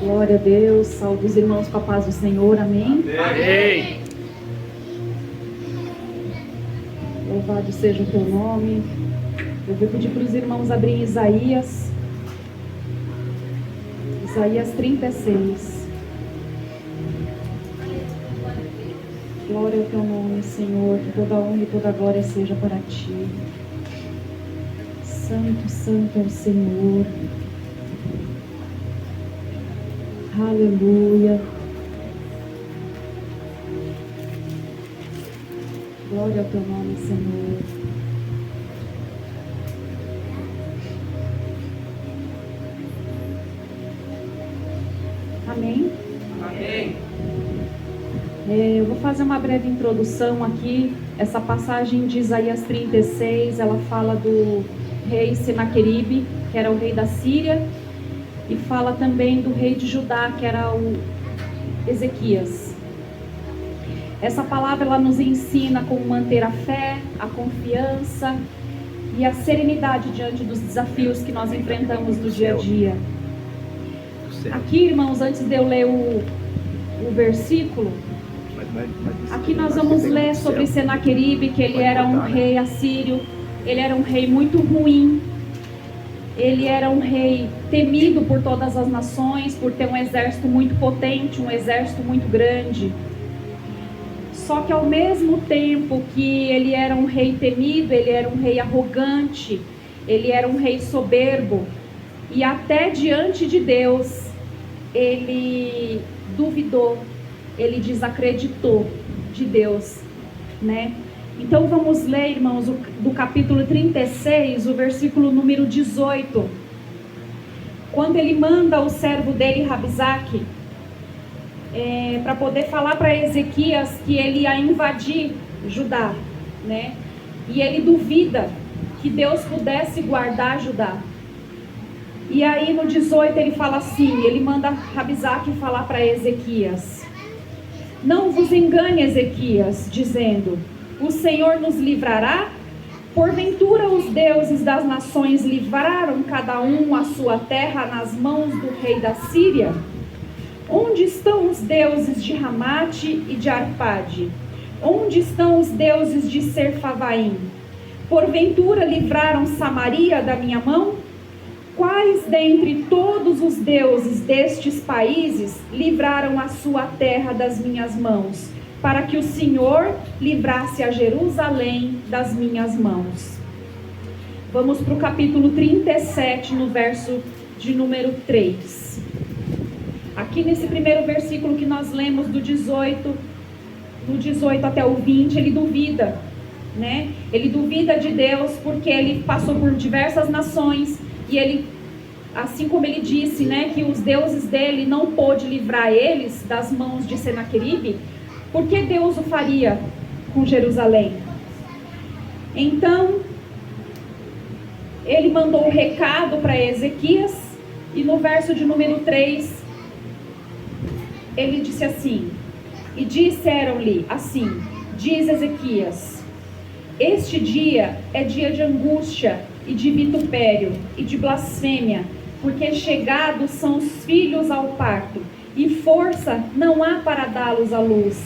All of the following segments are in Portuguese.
Glória a Deus, salve os irmãos com a paz do Senhor, amém? Amém. Louvado seja o teu nome. Eu vou pedir para os irmãos abrirem Isaías 36. Glória ao teu nome, Senhor, que toda honra e toda glória seja para ti. Santo, santo é o Senhor. Aleluia. Glória ao teu nome, Senhor. Amém? Amém. Eu vou fazer uma breve introdução aqui. Essa passagem de Isaías 36, ela fala do rei Senaqueribe, que era o rei da Síria, e fala também do rei de Judá, que era o Ezequias. Essa palavra ela nos ensina como manter a fé, a confiança e a serenidade diante dos desafios que nós enfrentamos no dia a dia. Aqui, irmãos, antes de eu ler o versículo, aqui nós vamos ler sobre Senaqueribe, que ele era um rei assírio, ele era um rei muito ruim, ele era um rei temido por todas as nações, por ter um exército muito potente, um exército muito grande. Só que ao mesmo tempo que ele era um rei temido, ele era um rei arrogante, ele era um rei soberbo, e até diante de Deus, ele duvidou, ele desacreditou de Deus, né? Então vamos ler, irmãos, do capítulo 36, o versículo número 18. Quando ele manda o servo dele, Rabsaque, para poder falar para Ezequias que ele ia invadir Judá, né? E ele duvida que Deus pudesse guardar Judá. E aí no 18 ele fala assim, ele manda Rabsaque falar para Ezequias: não vos engane, Ezequias, dizendo: o Senhor nos livrará? Porventura os deuses das nações livraram cada um a sua terra nas mãos do rei da Síria? Onde estão os deuses de Ramate e de Arpade? Onde estão os deuses de Serfavaim? Porventura livraram Samaria da minha mão? Quais dentre todos os deuses destes países livraram a sua terra das minhas mãos, para que o Senhor livrasse a Jerusalém das minhas mãos? Vamos para o capítulo 37, no verso de número 3. Aqui nesse primeiro versículo que nós lemos do 18 até o 20, ele duvida, né? Ele duvida de Deus porque ele passou por diversas nações e ele, assim como ele disse, né, que os deuses dele não pôde livrar eles das mãos de Senaqueribe, por que Deus o faria com Jerusalém? Então, ele mandou um recado para Ezequias e no verso de número 3, ele disse assim: e disseram-lhe assim, diz Ezequias: este dia é dia de angústia e de vitupério e de blasfêmia, porque chegados são os filhos ao parto, e força não há para dá-los à luz.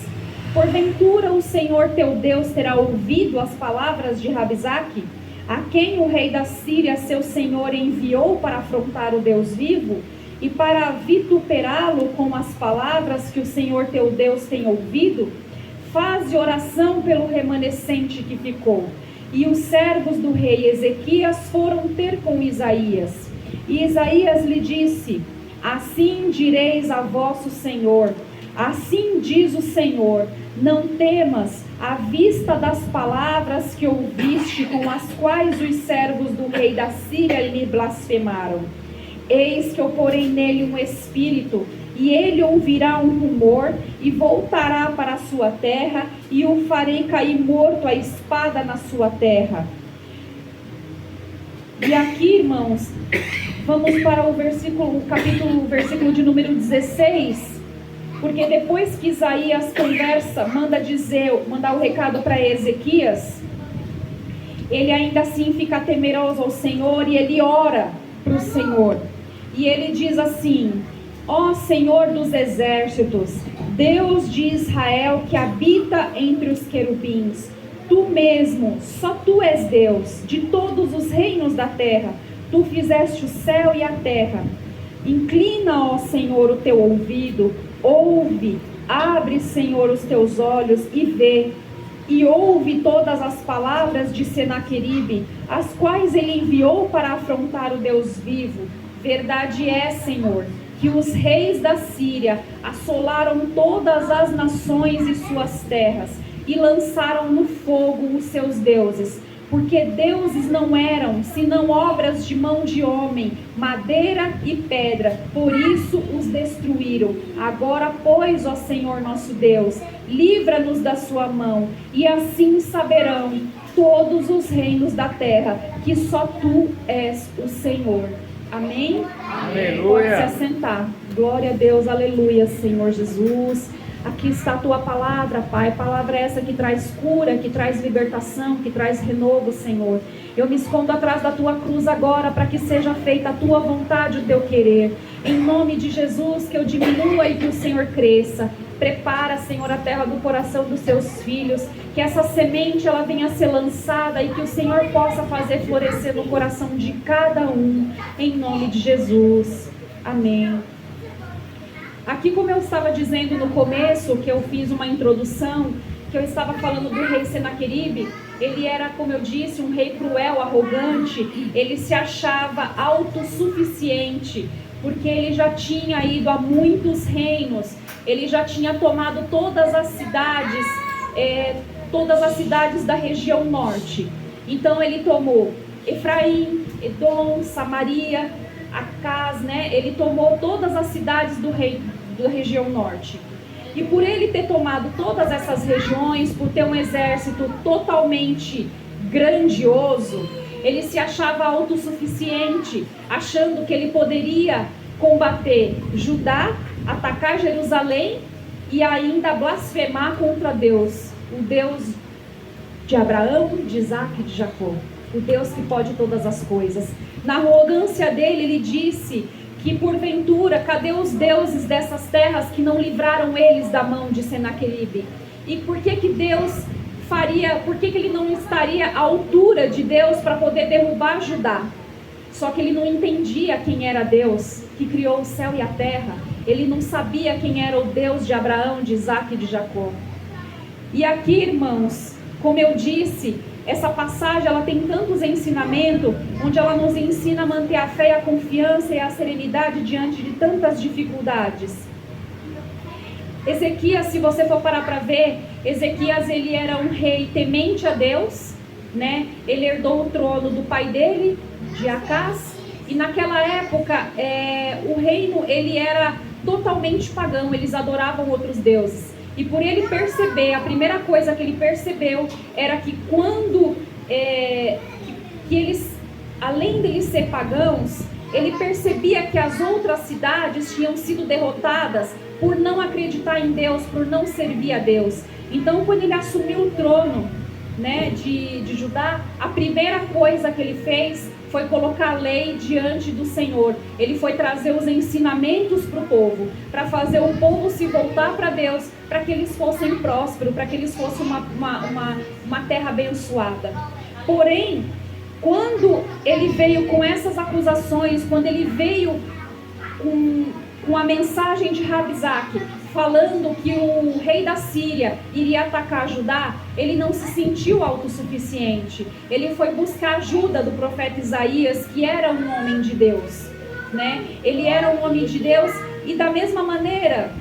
Porventura o Senhor teu Deus terá ouvido as palavras de Rabsaque, a quem o rei da Síria, seu senhor, enviou para afrontar o Deus vivo, e para vituperá-lo com as palavras que o Senhor teu Deus tem ouvido? Faze oração pelo remanescente que ficou. E os servos do rei Ezequias foram ter com Isaías. E Isaías lhe disse: assim direis a vosso Senhor, assim diz o Senhor, não temas à vista das palavras que ouviste, com as quais os servos do rei da Síria me blasfemaram. Eis que eu porei nele um espírito, e ele ouvirá um rumor, e voltará para a sua terra, e o farei cair morto a espada na sua terra. E aqui, irmãos, vamos para o versículo de número 16, porque depois que Isaías conversa, mandar o recado para Ezequias, ele ainda assim fica temeroso ao Senhor, e ele ora para o Senhor. E ele diz assim: Ó Senhor dos exércitos, Deus de Israel que habita entre os querubins, tu mesmo, só tu és Deus de todos os reinos da terra. Tu fizeste o céu e a terra. Inclina, ó Senhor, o teu ouvido, ouve, abre, Senhor, os teus olhos e vê. E ouve todas as palavras de Senaqueribe, as quais ele enviou para afrontar o Deus vivo. Verdade é, Senhor, que os reis da Síria assolaram todas as nações e suas terras, e lançaram no fogo os seus deuses, porque deuses não eram, senão obras de mão de homem, madeira e pedra, por isso os destruíram. Agora, pois, ó Senhor nosso Deus, livra-nos da sua mão, e assim saberão todos os reinos da terra, que só tu és o Senhor. Amém? Aleluia. Pode se assentar. Glória a Deus, aleluia, Senhor Jesus. Aqui está a tua palavra, Pai. Palavra essa que traz cura, que traz libertação, que traz renovo, Senhor. Eu me escondo atrás da tua cruz agora, para que seja feita a tua vontade, o teu querer. Em nome de Jesus, que eu diminua e que o Senhor cresça. Prepara, Senhor, a terra do coração dos seus filhos, que essa semente ela venha a ser lançada e que o Senhor possa fazer florescer no coração de cada um, em nome de Jesus. Amém. Aqui, como eu estava dizendo no começo, que eu fiz uma introdução, que eu estava falando do rei Senaqueribe, ele era, como eu disse, um rei cruel, arrogante, ele se achava autossuficiente, porque ele já tinha ido a muitos reinos, ele já tinha tomado todas as cidades da região norte. Então ele tomou Efraim, Edom, Samaria, Acaz, né? Ele tomou todas as cidades da região norte. E por ele ter tomado todas essas regiões, por ter um exército totalmente grandioso, ele se achava autossuficiente, achando que ele poderia combater Judá, atacar Jerusalém e ainda blasfemar contra Deus, o Deus de Abraão, de Isaac e de Jacó, o Deus que pode todas as coisas. Na arrogância dele, ele disse que porventura, cadê os deuses dessas terras que não livraram eles da mão de Senaqueribe? E por que Deus faria, por que ele não estaria à altura de Deus para poder derrubar Judá? Só que ele não entendia quem era Deus, que criou o céu e a terra. Ele não sabia quem era o Deus de Abraão, de Isaac e de Jacó. E aqui, irmãos, como eu disse, essa passagem ela tem tantos ensinamentos, onde ela nos ensina a manter a fé, a confiança e a serenidade diante de tantas dificuldades. Ezequias, se você for parar para ver, Ezequias ele era um rei temente a Deus, né? Ele herdou o trono do pai dele, de Acaz, e naquela época o reino ele era totalmente pagão, eles adoravam outros deuses. E por ele perceber, a primeira coisa que ele percebeu era que quando que eles, além de eles ser pagãos, ele percebia que as outras cidades tinham sido derrotadas por não acreditar em Deus, por não servir a Deus. Então, quando ele assumiu o trono, né, de Judá, a primeira coisa que ele fez foi colocar a lei diante do Senhor. Ele foi trazer os ensinamentos para o povo, para fazer o povo se voltar para Deus, para que eles fossem prósperos, para que eles fossem uma terra abençoada. Porém, quando ele veio com essas acusações, quando ele veio com a mensagem de Rabzaque, falando que o rei da Síria iria atacar Judá, ele não se sentiu autossuficiente. Ele foi buscar ajuda do profeta Isaías, que era um homem de Deus, né? Ele era um homem de Deus e da mesma maneira,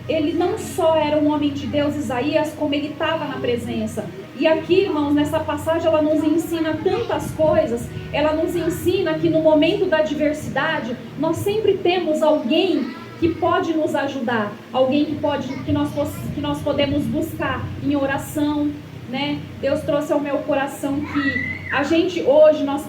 ele não só era um homem de Deus, Isaías, como ele estava na presença. E aqui, irmãos, nessa passagem ela nos ensina tantas coisas. Ela nos ensina que no momento da adversidade nós sempre temos alguém que pode nos ajudar, alguém que nós podemos buscar em oração, né? Deus trouxe ao meu coração que a gente hoje nós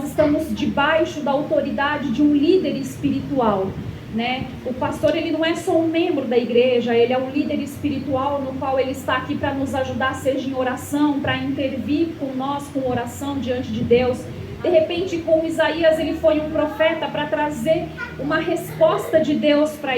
estamos debaixo da autoridade de um líder espiritual, né? O pastor ele não é só um membro da igreja, ele é um líder espiritual no qual ele está aqui para nos ajudar, seja em oração, para intervir com nós com oração diante de Deus, De repente, com Isaías, ele foi um profeta para trazer uma resposta de Deus para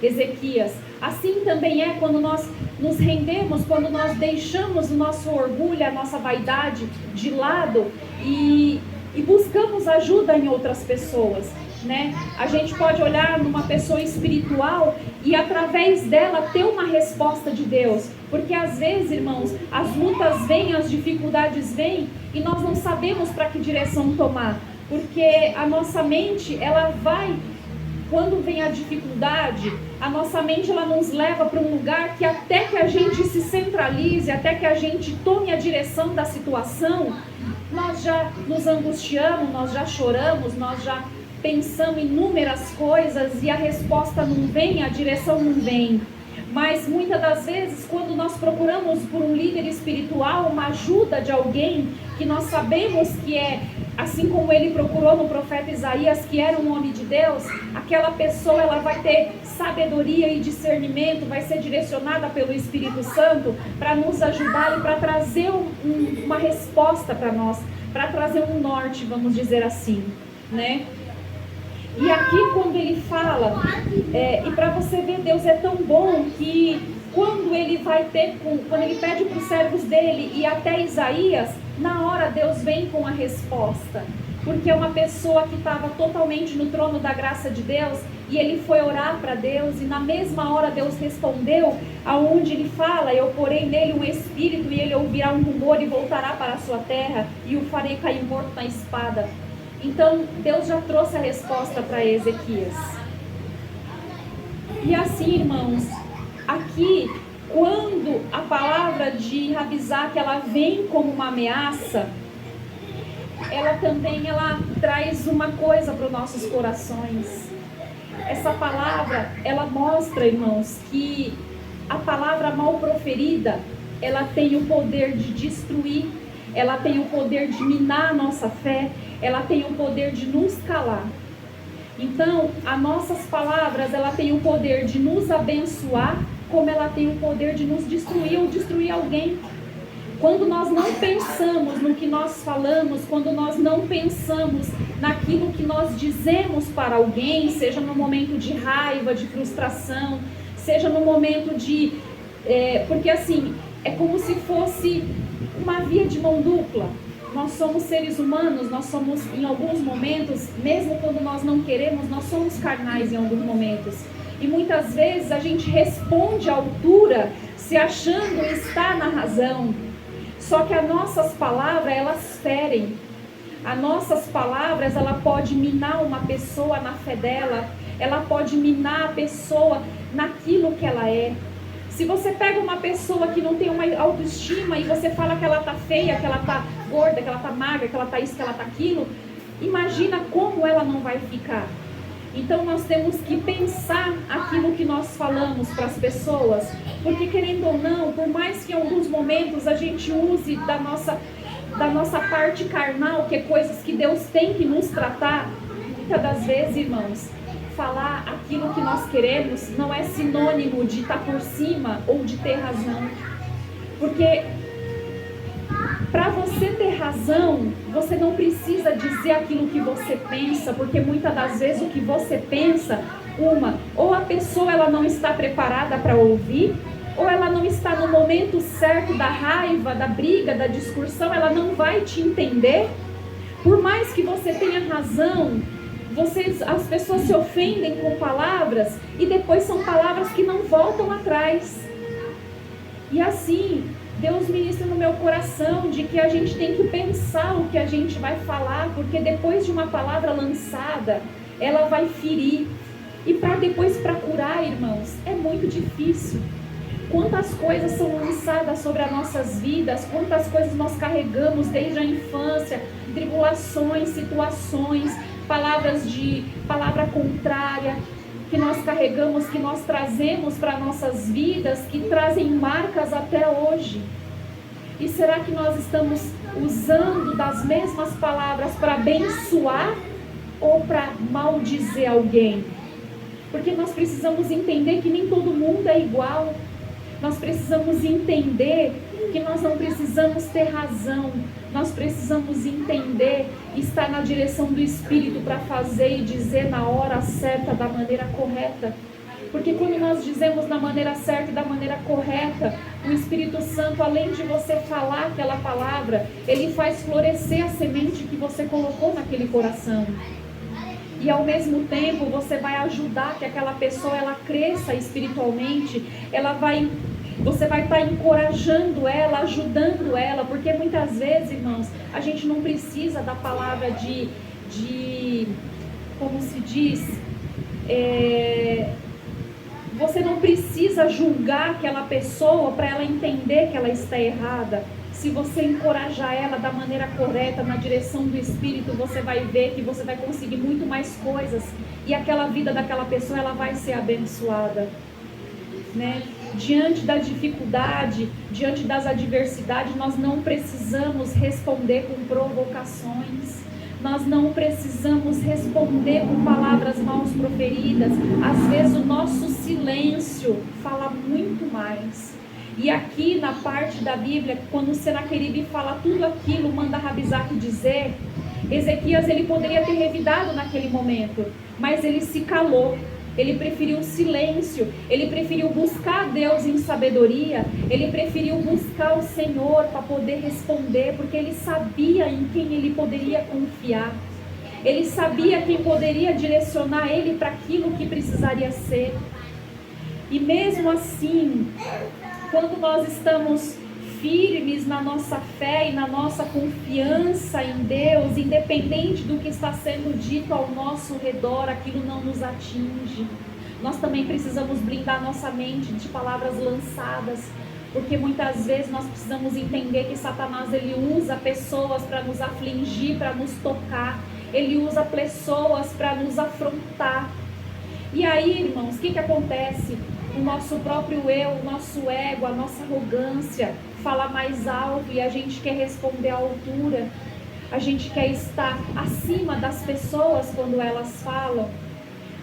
Ezequias. Assim também é quando nós nos rendemos, quando nós deixamos o nosso orgulho, a nossa vaidade de lado e buscamos ajuda em outras pessoas, né? A gente pode olhar numa pessoa espiritual e através dela ter uma resposta de Deus. Porque às vezes, irmãos, as lutas vêm, as dificuldades vêm e nós não sabemos para que direção tomar. Porque a nossa mente, ela vai, quando vem a dificuldade, a nossa mente ela nos leva para um lugar que até que a gente se centralize, até que a gente tome a direção da situação, nós já nos angustiamos, nós já choramos, nós já pensamos em inúmeras coisas e a resposta não vem, a direção não vem. Mas muitas das vezes, quando nós procuramos por um líder espiritual, uma ajuda de alguém que nós sabemos que é, assim como ele procurou no profeta Isaías, que era um homem de Deus, aquela pessoa ela vai ter sabedoria e discernimento, vai ser direcionada pelo Espírito Santo para nos ajudar e para trazer uma resposta para nós, para trazer um norte, vamos dizer assim, né? E aqui quando ele fala, e para você ver, Deus é tão bom que quando ele quando ele pede para os servos dele e até Isaías, na hora Deus vem com a resposta. Porque é uma pessoa que estava totalmente no trono da graça de Deus e ele foi orar para Deus e na mesma hora Deus respondeu, aonde ele fala, eu porei nele um espírito e ele ouvirá um rumor e voltará para a sua terra e o farei cair morto na espada. Então, Deus já trouxe a resposta para Ezequias. E assim, irmãos, aqui, quando a palavra de Rabizak, ela vem como uma ameaça, ela também traz uma coisa para os nossos corações. Essa palavra, ela mostra, irmãos, que a palavra mal proferida, ela tem o poder de destruir, ela tem o poder de minar a nossa fé, ela tem o poder de nos calar. Então, as nossas palavras, ela tem o poder de nos abençoar, como ela tem o poder de nos destruir ou destruir alguém. Quando nós não pensamos no que nós falamos, quando nós não pensamos naquilo que nós dizemos para alguém, seja no momento de raiva, de frustração, seja no momento de... porque assim, é como se fosse uma via de mão dupla. Nós somos seres humanos, nós somos em alguns momentos, mesmo quando nós não queremos, nós somos carnais em alguns momentos. E muitas vezes a gente responde à altura, se achando estar na razão. Só que as nossas palavras, elas ferem. As nossas palavras, ela pode minar uma pessoa na fé dela, ela pode minar a pessoa naquilo que ela é. Se você pega uma pessoa que não tem uma autoestima e você fala que ela tá feia, que ela tá gorda, que ela tá magra, que ela tá isso, que ela tá aquilo, imagina como ela não vai ficar. Então nós temos que pensar aquilo que nós falamos para as pessoas, porque querendo ou não, por mais que em alguns momentos a gente use da nossa parte carnal, que é coisas que Deus tem que nos tratar, muitas das vezes, irmãos, falar aquilo que nós queremos não é sinônimo de estar por cima ou de ter razão. Porque para você ter razão, você não precisa dizer aquilo que você pensa, porque muitas das vezes o que você pensa, ou a pessoa ela não está preparada para ouvir, ou ela não está no momento certo da raiva, da briga, da discussão, ela não vai te entender. Por mais que você tenha razão, as pessoas se ofendem com palavras e depois são palavras que não voltam atrás. E assim, Deus ministra no meu coração de que a gente tem que pensar o que a gente vai falar, porque depois de uma palavra lançada, ela vai ferir. E para curar, irmãos, é muito difícil. Quantas coisas são lançadas sobre as nossas vidas, quantas coisas nós carregamos desde a infância, tribulações, situações, palavra contrária, que nós carregamos, que nós trazemos para nossas vidas, que trazem marcas até hoje. E será que nós estamos usando das mesmas palavras para abençoar ou para maldizer alguém? Porque nós precisamos entender que nem todo mundo é igual. Nós precisamos entender que nós não precisamos ter razão, nós precisamos entender, estar na direção do Espírito para fazer e dizer na hora certa, da maneira correta. Porque quando nós dizemos da maneira certa e da maneira correta, o Espírito Santo, além de você falar aquela palavra, ele faz florescer a semente que você colocou naquele coração. E ao mesmo tempo você vai ajudar que aquela pessoa ela cresça espiritualmente, você vai estar encorajando ela, ajudando ela, porque muitas vezes, irmãos, a gente não precisa da palavra como se diz, você não precisa julgar aquela pessoa para ela entender que ela está errada. Se você encorajar ela da maneira correta, na direção do Espírito, você vai ver que você vai conseguir muito mais coisas. E aquela vida daquela pessoa, ela vai ser abençoada, né? Diante da dificuldade, diante das adversidades, nós não precisamos responder com provocações. Nós não precisamos responder com palavras mal proferidas. Às vezes o nosso silêncio fala muito mais. E aqui na parte da Bíblia, quando o Senaqueribe fala tudo aquilo, manda Rabizaque dizer, Ezequias ele poderia ter revidado naquele momento, mas ele se calou. Ele preferiu o silêncio, ele preferiu buscar Deus em sabedoria, ele preferiu buscar o Senhor para poder responder, porque ele sabia em quem ele poderia confiar. Ele sabia quem poderia direcionar ele para aquilo que precisaria ser. E mesmo assim, quando nós estamos firmes na nossa fé e na nossa confiança em Deus, independente do que está sendo dito ao nosso redor, aquilo não nos atinge. Nós também precisamos blindar nossa mente de palavras lançadas, porque muitas vezes nós precisamos entender que Satanás ele usa pessoas para nos afligir, para nos tocar, ele usa pessoas para nos afrontar. E aí, irmãos, o que acontece? O nosso próprio eu, o nosso ego, a nossa arrogância fala mais alto e a gente quer responder à altura. A gente quer estar acima das pessoas quando elas falam,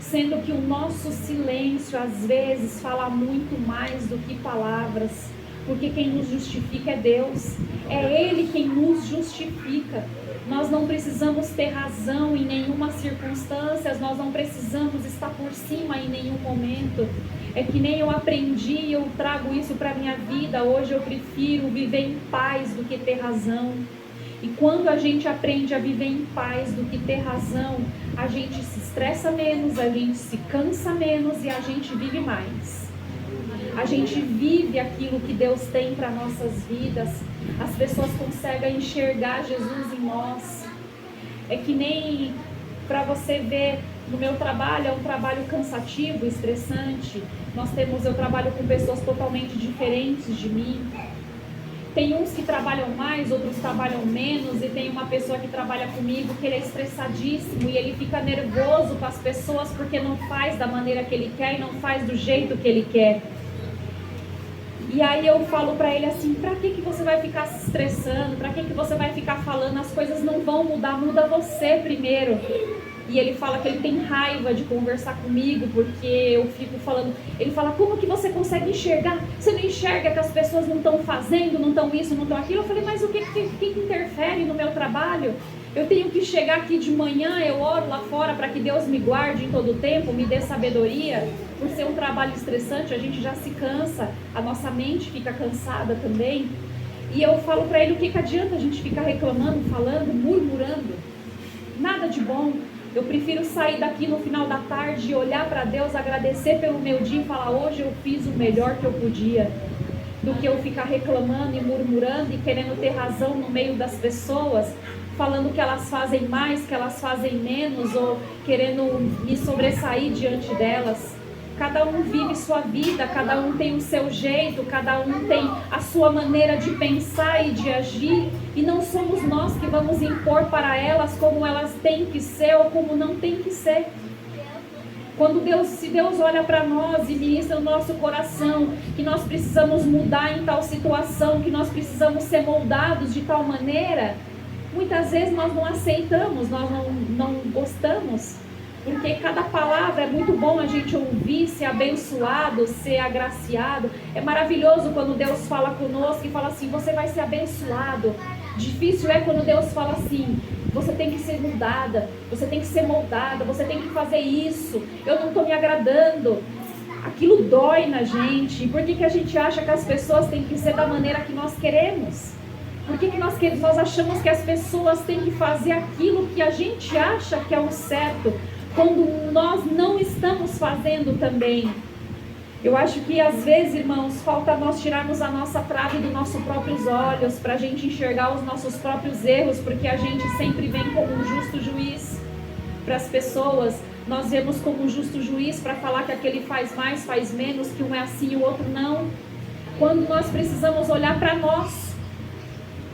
sendo que o nosso silêncio às vezes fala muito mais do que palavras, porque quem nos justifica é Deus, é Ele quem nos justifica. Nós não precisamos ter razão em nenhuma circunstância, nós não precisamos estar por cima em nenhum momento. É que nem eu aprendi e eu trago isso para a minha vida. Hoje eu prefiro viver em paz do que ter razão. E quando a gente aprende a viver em paz do que ter razão, a gente se estressa menos, a gente se cansa menos e a gente vive mais. A gente vive aquilo que Deus tem para nossas vidas. As pessoas conseguem enxergar Jesus em nós. É que nem para você ver, no meu trabalho, é um trabalho cansativo, estressante. Eu trabalho com pessoas totalmente diferentes de mim. Tem uns que trabalham mais, outros trabalham menos, e tem uma pessoa que trabalha comigo que ele é estressadíssimo e ele fica nervoso com as pessoas porque não faz da maneira que ele quer e não faz do jeito que ele quer. E aí eu falo pra ele assim, pra que você vai ficar se estressando? Pra que você vai ficar falando? As coisas não vão mudar, muda você primeiro. E ele fala que ele tem raiva de conversar comigo, porque eu fico falando. Ele fala, como que você consegue enxergar? Você não enxerga que as pessoas não estão fazendo, não estão isso, não estão aquilo? Eu falei, mas o que interfere no meu trabalho? Eu tenho que chegar aqui de manhã, eu oro lá fora para que Deus me guarde em todo o tempo, me dê sabedoria. Por ser um trabalho estressante, a gente já se cansa, a nossa mente fica cansada também. E eu falo para ele, o que adianta a gente ficar reclamando, falando, murmurando? Nada de bom. Eu prefiro sair daqui no final da tarde e olhar para Deus, agradecer pelo meu dia e falar, hoje eu fiz o melhor que eu podia, do que eu ficar reclamando e murmurando e querendo ter razão no meio das pessoas, falando que elas fazem mais, que elas fazem menos, ou querendo me sobressair diante delas. Cada um vive sua vida, cada um tem o seu jeito, cada um tem a sua maneira de pensar e de agir, e não somos nós que vamos impor para elas como elas têm que ser ou como não têm que ser. Se Deus olha para nós e ministra no nosso coração que nós precisamos mudar em tal situação, que nós precisamos ser moldados de tal maneira, muitas vezes nós não aceitamos, nós não gostamos. Porque cada palavra é muito bom a gente ouvir, ser abençoado, ser agraciado. É maravilhoso quando Deus fala conosco e fala assim, você vai ser abençoado. Difícil é quando Deus fala assim, você tem que ser mudada, você tem que ser moldada, você tem que fazer isso, eu não estou me agradando. Aquilo dói na gente. Por que a gente acha que as pessoas têm que ser da maneira que nós queremos? Por que nós achamos que as pessoas têm que fazer aquilo que a gente acha que é o certo, quando nós não estamos fazendo também? Eu acho que às vezes, irmãos, falta nós tirarmos a nossa trave dos nossos próprios olhos, para a gente enxergar os nossos próprios erros, porque a gente sempre vem como um justo juiz para as pessoas. Nós vemos como um justo juiz para falar que aquele faz mais, faz menos, que um é assim e o outro não. Quando nós precisamos olhar para nós,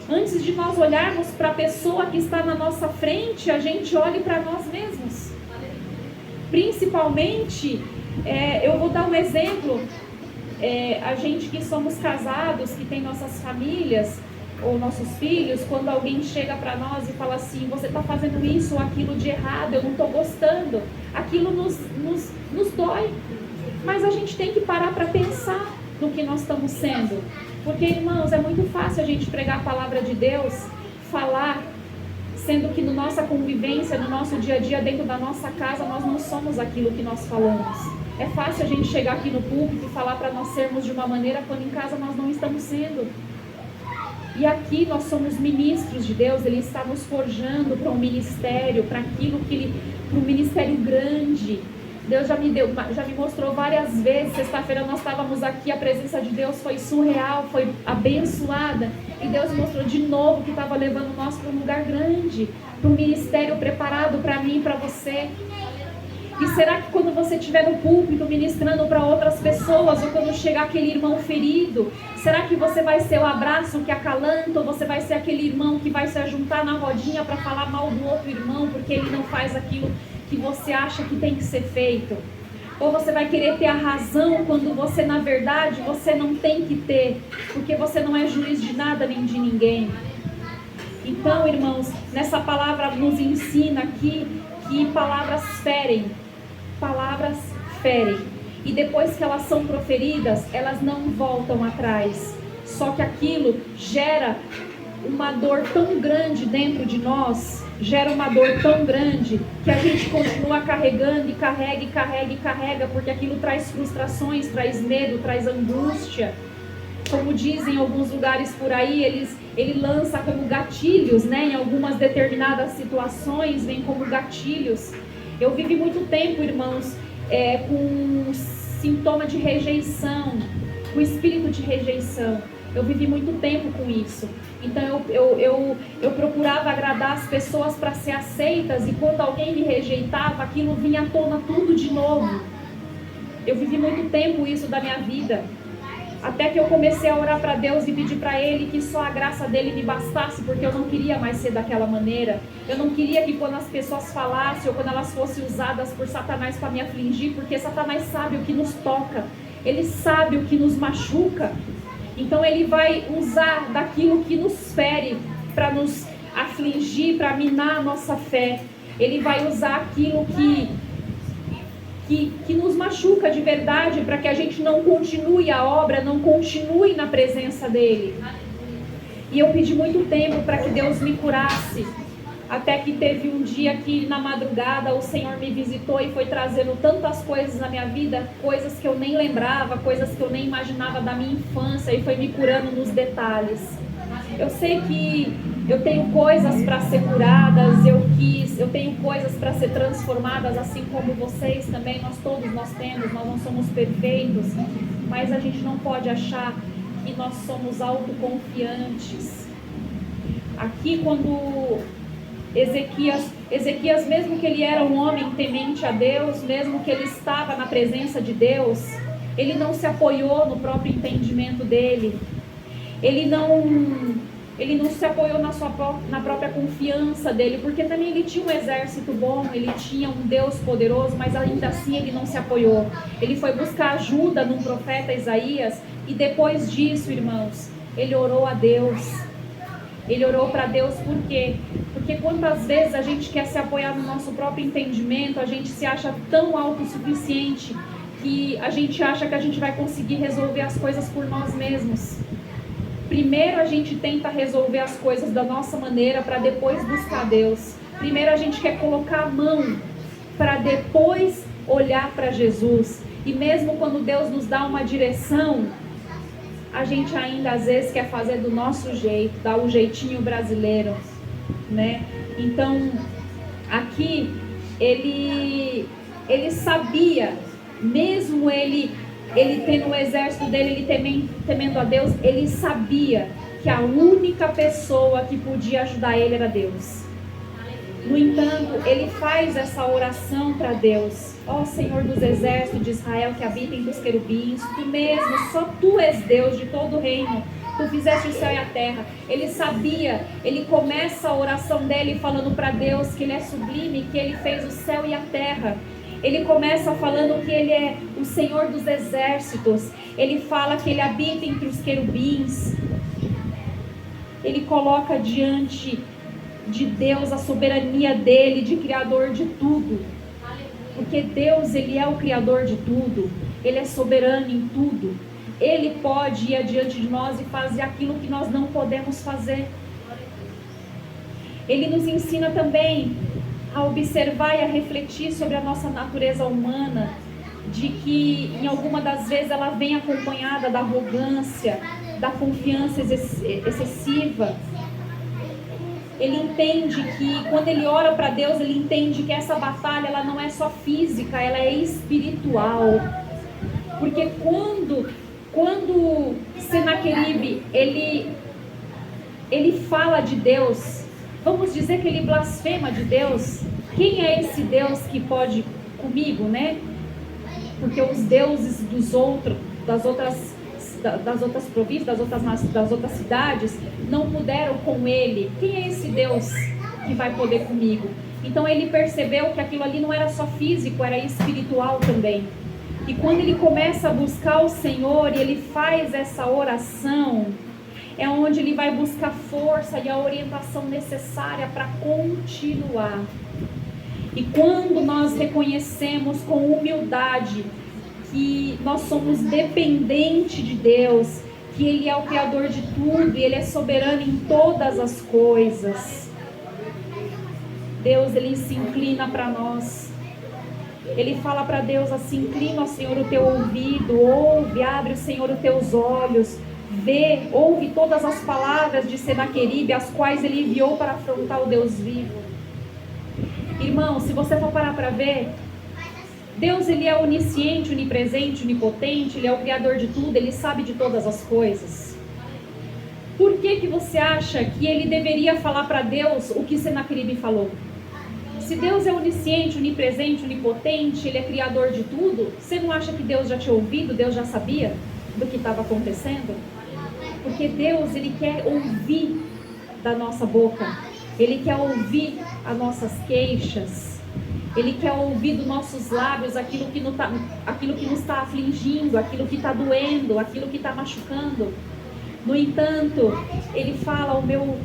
antes de nós olharmos para a pessoa que está na nossa frente, a gente olhe para nós mesmos. Principalmente, eu vou dar um exemplo, a gente que somos casados, que tem nossas famílias, ou nossos filhos, quando alguém chega para nós e fala assim, você está fazendo isso ou aquilo de errado, eu não estou gostando, aquilo nos dói, mas a gente tem que parar para pensar no que nós estamos sendo, porque, irmãos, é muito fácil a gente pregar a palavra de Deus, falar, sendo que na nossa convivência, no nosso dia a dia, dentro da nossa casa, nós não somos aquilo que nós falamos. É fácil a gente chegar aqui no púlpito e falar para nós sermos de uma maneira, quando em casa nós não estamos sendo. E aqui nós somos ministros de Deus, Ele está nos forjando para um ministério, para um ministério grande. Deus já me mostrou várias vezes. Sexta-feira nós estávamos aqui, a presença de Deus foi surreal, foi abençoada. E Deus mostrou de novo que estava levando nós para um lugar grande, para um ministério preparado para mim e para você. E será que quando você estiver no púlpito ministrando para outras pessoas, ou quando chegar aquele irmão ferido, será que você vai ser o abraço que acalanta, ou você vai ser aquele irmão que vai se juntar na rodinha para falar mal do outro irmão, porque ele não faz aquilo que você acha que tem que ser feito? Ou você vai querer ter a razão quando você, na verdade, você não tem que ter, porque você não é juiz de nada nem de ninguém? Então, irmãos, nessa palavra nos ensina aqui que palavras ferem. Palavras ferem. E depois que elas são proferidas, elas não voltam atrás. Só que aquilo gera uma dor tão grande dentro de nós, gera uma dor tão grande, que a gente continua carregando e carrega e carrega e carrega, porque aquilo traz frustrações, traz medo, traz angústia. Como dizem em alguns lugares por aí, ele lança como gatilhos, né? Em algumas determinadas situações, vem como gatilhos. Eu vivi muito tempo, irmãos, com sintoma de rejeição, com espírito de rejeição. Eu vivi muito tempo com isso. Então eu procurava agradar as pessoas para ser aceitas, e quando alguém me rejeitava, aquilo vinha à tona tudo de novo. Eu vivi muito tempo isso da minha vida. Até que eu comecei a orar para Deus e pedir para Ele que só a graça dEle me bastasse, porque eu não queria mais ser daquela maneira. Eu não queria que quando as pessoas falassem ou quando elas fossem usadas por Satanás para me afligir, porque Satanás sabe o que nos toca, ele sabe o que nos machuca. Então ele vai usar daquilo que nos fere para nos afligir, para minar a nossa fé. Ele vai usar aquilo que nos machuca de verdade, para que a gente não continue a obra, não continue na presença dele. E eu pedi muito tempo para que Deus me curasse, até que teve um dia que na madrugada o Senhor me visitou e foi trazendo tantas coisas na minha vida, coisas que eu nem lembrava, coisas que eu nem imaginava da minha infância, e foi me curando nos detalhes. Eu sei que eu tenho coisas para ser curadas, eu tenho coisas para ser transformadas, assim como vocês também, nós temos, nós não somos perfeitos, mas a gente não pode achar que nós somos autoconfiantes. Aqui quando Ezequias, mesmo que ele era um homem temente a Deus, mesmo que ele estava na presença de Deus, ele não se apoiou no próprio entendimento dele, ele não se apoiou na própria confiança dele, porque também ele tinha um exército bom, ele tinha um Deus poderoso, mas ainda assim ele não se apoiou. Ele foi buscar ajuda num profeta Isaías, e depois disso, irmãos, ele orou a Deus. Ele orou para Deus por quê? Porque quantas vezes a gente quer se apoiar no nosso próprio entendimento, a gente se acha tão autossuficiente que a gente acha que a gente vai conseguir resolver as coisas por nós mesmos. Primeiro a gente tenta resolver as coisas da nossa maneira para depois buscar Deus. Primeiro a gente quer colocar a mão para depois olhar para Jesus. E mesmo quando Deus nos dá uma direção, a gente ainda às vezes quer fazer do nosso jeito, dar o jeitinho brasileiro, né? Então, aqui ele sabia, mesmo ele tendo o exército dele, ele temendo a Deus, ele sabia que a única pessoa que podia ajudar ele era Deus. No entanto, ele faz essa oração para Deus. Ó Senhor dos exércitos de Israel, que habita entre os querubins, tu mesmo, só tu és Deus de todo o reino. Tu fizeste o céu e a terra. Ele sabia, ele começa a oração dele falando para Deus que ele é sublime, que ele fez o céu e a terra. Ele começa falando que ele é o Senhor dos exércitos. Ele fala que ele habita entre os querubins. Ele coloca diante de Deus a soberania dele, de criador de tudo. Porque Deus, ele é o criador de tudo. Ele é soberano em tudo. Ele pode ir adiante de nós e fazer aquilo que nós não podemos fazer. Ele nos ensina também a observar e a refletir sobre a nossa natureza humana, de que em alguma das vezes ela vem acompanhada da arrogância, da confiança excessiva. Ele entende que quando ele ora para Deus, ele entende que essa batalha ela não é só física, ela é espiritual. Porque quando Senaqueribe ele fala de Deus, vamos dizer que ele blasfema de Deus. Quem é esse Deus que pode comigo, né? Porque os deuses das outras províncias, das outras cidades, não puderam com ele. Quem é esse Deus que vai poder comigo? Então ele percebeu que aquilo ali não era só físico, era espiritual também. E quando ele começa a buscar o Senhor e ele faz essa oração, é onde ele vai buscar força e a orientação necessária para continuar. E quando nós reconhecemos com humildade que nós somos dependentes de Deus, que Ele é o Criador de tudo e Ele é soberano em todas as coisas, Deus, Ele se inclina para nós. Ele fala para Deus assim: inclina, Senhor, o teu ouvido, ouve, abre, Senhor, os teus olhos, vê, ouve todas as palavras de Senaqueribe, as quais ele enviou para afrontar o Deus vivo. Irmão, se você for parar para ver, Deus, ele é onisciente, onipresente, onipotente, ele é o criador de tudo, ele sabe de todas as coisas. Por que você acha que ele deveria falar para Deus o que Senaqueribe falou? Se Deus é onisciente, onipresente, onipotente, ele é criador de tudo, você não acha que Deus já tinha ouvido, Deus já sabia do que estava acontecendo? Porque Deus, ele quer ouvir da nossa boca, ele quer ouvir as nossas queixas, ele quer ouvir dos nossos lábios aquilo que nos está afligindo, aquilo que está doendo, aquilo que está machucando. No entanto, ele fala: o meu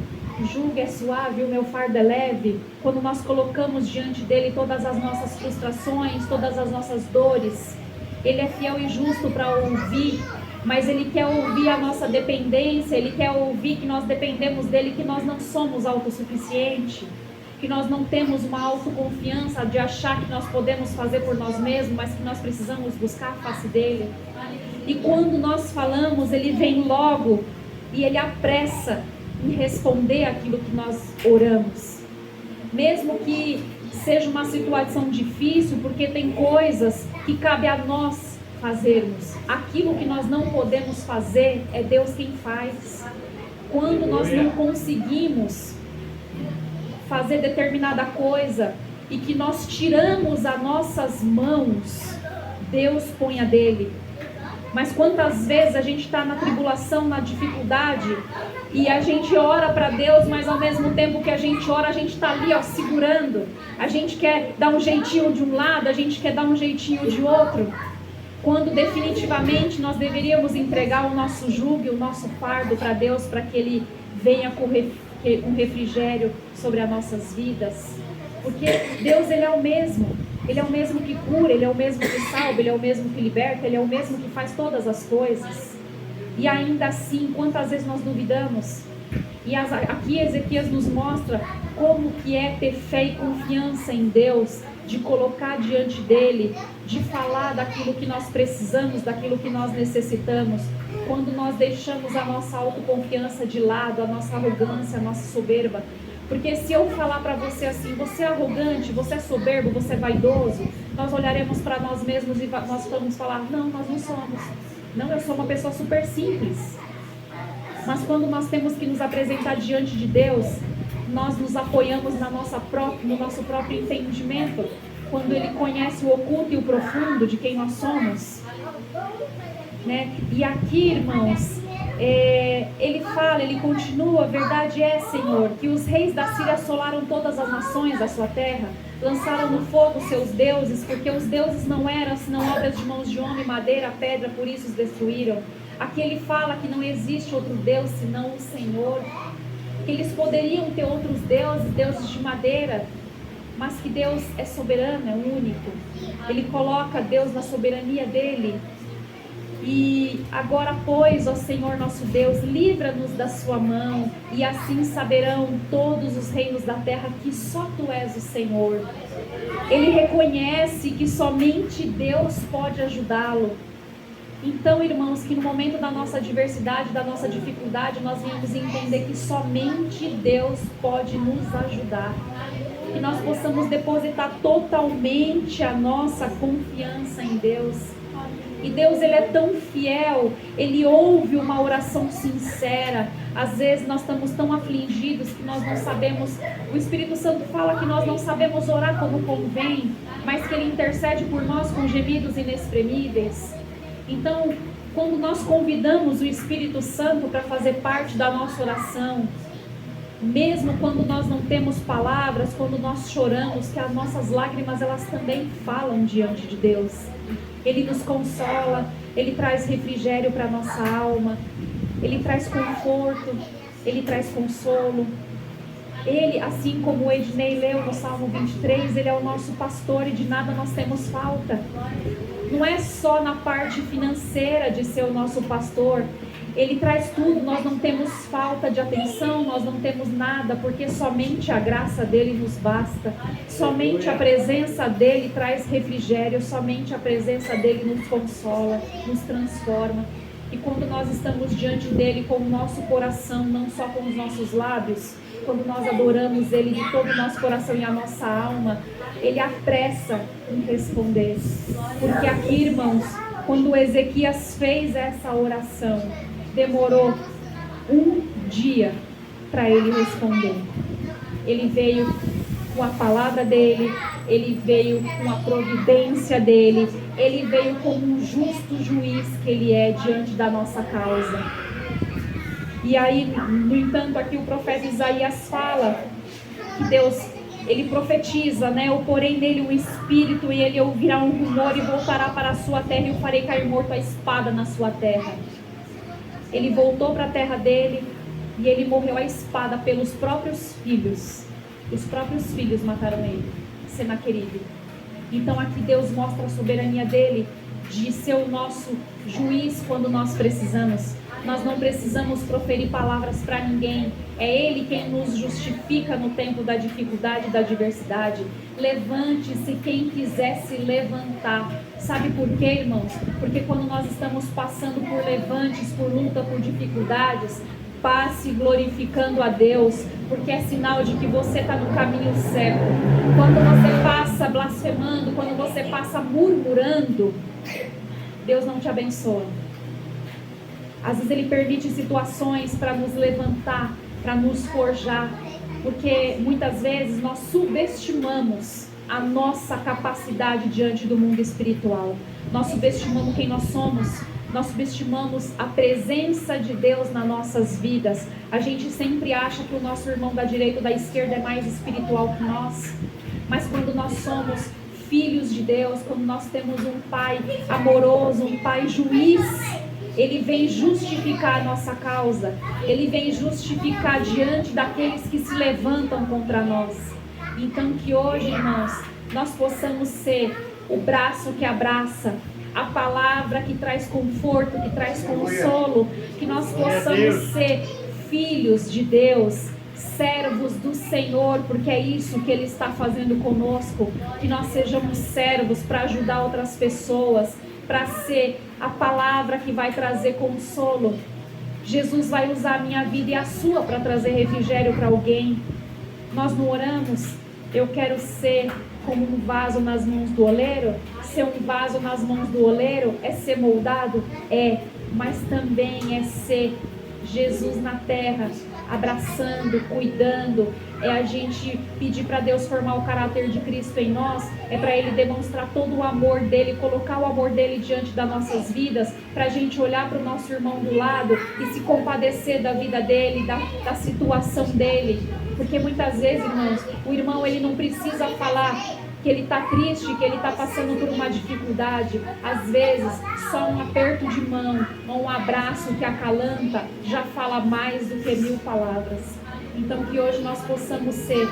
jugo é suave, o meu fardo é leve. Quando nós colocamos diante dele todas as nossas frustrações, todas as nossas dores, ele é fiel e justo para ouvir, mas ele quer ouvir a nossa dependência, ele quer ouvir que nós dependemos dele, que nós não somos autossuficientes, que nós não temos uma autoconfiança de achar que nós podemos fazer por nós mesmos, mas que nós precisamos buscar a face dele. E quando nós falamos, ele vem logo e ele apressa em responder aquilo que nós oramos. Mesmo que seja uma situação difícil, porque tem coisas que cabe a nós fazermos. Aquilo que nós não podemos fazer, é Deus quem faz. Quando nós não conseguimos fazer determinada coisa e que nós tiramos as nossas mãos, Deus põe a dele. Mas quantas vezes a gente está na tribulação, na dificuldade, e a gente ora para Deus, mas ao mesmo tempo que a gente ora, a gente está ali, ó, segurando. A gente quer dar um jeitinho de um lado, a gente quer dar um jeitinho de outro. Quando definitivamente nós deveríamos entregar o nosso jugo e o nosso fardo para Deus, para que Ele venha um refrigério sobre as nossas vidas. Porque Deus, Ele é o mesmo. Ele é o mesmo que cura, Ele é o mesmo que salva, Ele é o mesmo que liberta, Ele é o mesmo que faz todas as coisas. E ainda assim, quantas vezes nós duvidamos? E aqui Ezequias nos mostra como que é ter fé e confiança em Deus, de colocar diante dEle, de falar daquilo que nós precisamos, daquilo que nós necessitamos. Quando nós deixamos a nossa autoconfiança de lado, a nossa arrogância, a nossa soberba. Porque se eu falar para você assim, você é arrogante, você é soberbo, você é vaidoso, nós olharemos para nós mesmos e nós vamos falar, não, nós não somos. Não, eu sou uma pessoa super simples. Mas quando nós temos que nos apresentar diante de Deus, nós nos apoiamos no nosso próprio entendimento. Quando Ele conhece o oculto e o profundo de quem nós somos. Né? E aqui, irmãos, ele fala, ele continua, verdade é, Senhor, que os reis da Síria assolaram todas as nações da sua terra, lançaram no fogo seus deuses, porque os deuses não eram senão obras de mãos de homem, madeira, pedra, por isso os destruíram. Aqui ele fala que não existe outro Deus senão o Senhor, que eles poderiam ter outros deuses, deuses de madeira, mas que Deus é soberano, é único. Ele coloca Deus na soberania dele. E agora, pois, ó Senhor nosso Deus, livra-nos da sua mão, e assim saberão todos os reinos da terra que só tu és o Senhor. Ele reconhece que somente Deus pode ajudá-lo. Então, irmãos, que no momento da nossa adversidade, da nossa dificuldade, nós venhamos entender que somente Deus pode nos ajudar. Que nós possamos depositar totalmente a nossa confiança em Deus. E Deus, Ele é tão fiel, Ele ouve uma oração sincera. Às vezes nós estamos tão afligidos que nós não sabemos, o Espírito Santo fala que nós não sabemos orar como convém, mas que Ele intercede por nós com gemidos inexprimíveis. Então, quando nós convidamos o Espírito Santo para fazer parte da nossa oração, mesmo quando nós não temos palavras, quando nós choramos, que as nossas lágrimas, elas também falam diante de Deus. Ele nos consola, Ele traz refrigério para a nossa alma, Ele traz conforto, Ele traz consolo. Ele, assim como o Ednei leu no Salmo 23, Ele é o nosso pastor e de nada nós temos falta. Não é só na parte financeira de ser o nosso pastor, Ele traz tudo, nós não temos falta de atenção, nós não temos nada, porque somente a graça dEle nos basta, somente a presença dEle traz refrigério, somente a presença dEle nos consola, nos transforma. E quando nós estamos diante dEle com o nosso coração, não só com os nossos lábios, quando nós adoramos Ele de todo o nosso coração e a nossa alma, Ele apressa em responder. Porque aqui, irmãos, quando Ezequias fez essa oração, demorou um dia para ele responder. Ele veio com a palavra dele, ele veio com a providência dele, ele veio como um justo juiz que ele é diante da nossa causa. E aí, no entanto, aqui o profeta Isaías fala que Deus, ele profetiza, né? Eu porei nele um espírito e ele ouvirá um rumor e voltará para a sua terra e eu farei cair morto a espada na sua terra. Ele voltou para a terra dele e ele morreu à espada pelos próprios filhos. Os próprios filhos mataram ele, Senaqueribe. Então aqui Deus mostra a soberania dele de ser o nosso juiz quando nós precisamos. Nós não precisamos proferir palavras para ninguém. É Ele quem nos justifica no tempo da dificuldade e da adversidade. Levante-se quem quiser se levantar. Sabe por quê, irmãos? Porque quando nós estamos passando por levantes, por luta, por dificuldades, passe glorificando a Deus, porque é sinal de que você está no caminho certo. Quando você passa blasfemando, quando você passa murmurando, Deus não te abençoa. Às vezes Ele permite situações para nos levantar, para nos forjar, porque muitas vezes nós subestimamos a nossa capacidade diante do mundo espiritual. Nós subestimamos quem nós somos, nós subestimamos a presença de Deus nas nossas vidas. A gente sempre acha que o nosso irmão da direita ou da esquerda é mais espiritual que nós, mas quando nós somos filhos de Deus, quando nós temos um Pai amoroso, um Pai juiz, Ele vem justificar a nossa causa. Ele vem justificar diante daqueles que se levantam contra nós. Então que hoje, irmãos, nós possamos ser o braço que abraça, a palavra que traz conforto, que traz consolo, que nós possamos ser filhos de Deus, servos do Senhor, porque é isso que Ele está fazendo conosco, que nós sejamos servos para ajudar outras pessoas, para ser a palavra que vai trazer consolo. Jesus vai usar a minha vida e a sua para trazer refrigério para alguém. Nós não oramos? Eu quero ser como um vaso nas mãos do oleiro. Ser um vaso nas mãos do oleiro é ser moldado? É, mas também é ser Jesus na terra, abraçando, cuidando. É a gente pedir para Deus formar o caráter de Cristo em nós, é para Ele demonstrar todo o amor dEle, colocar o amor dEle diante das nossas vidas, para a gente olhar para o nosso irmão do lado e se compadecer da vida dele, da situação dele. Porque muitas vezes, irmãos, o irmão ele não precisa falar que ele está triste, que ele está passando por uma dificuldade. Às vezes, só um aperto de mão ou um abraço que acalanta já fala mais do que 1000 palavras. Então que hoje nós possamos ser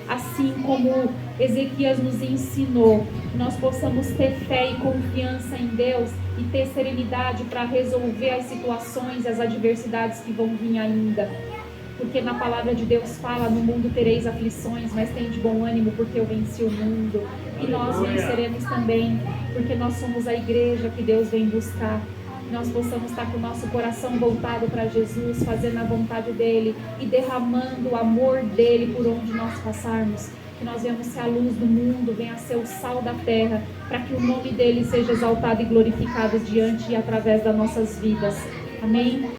assim como Ezequias nos ensinou, nós possamos ter fé e confiança em Deus e ter serenidade para resolver as situações e as adversidades que vão vir ainda. Porque na palavra de Deus fala, no mundo tereis aflições, mas tende bom ânimo, porque eu venci o mundo. E nós venceremos também, porque nós somos a igreja que Deus vem buscar. Nós possamos estar com o nosso coração voltado para Jesus, fazendo a vontade dEle e derramando o amor dEle por onde nós passarmos. Que nós venhamos ser a luz do mundo, venha ser o sal da terra, para que o nome dEle seja exaltado e glorificado diante e através das nossas vidas. Amém?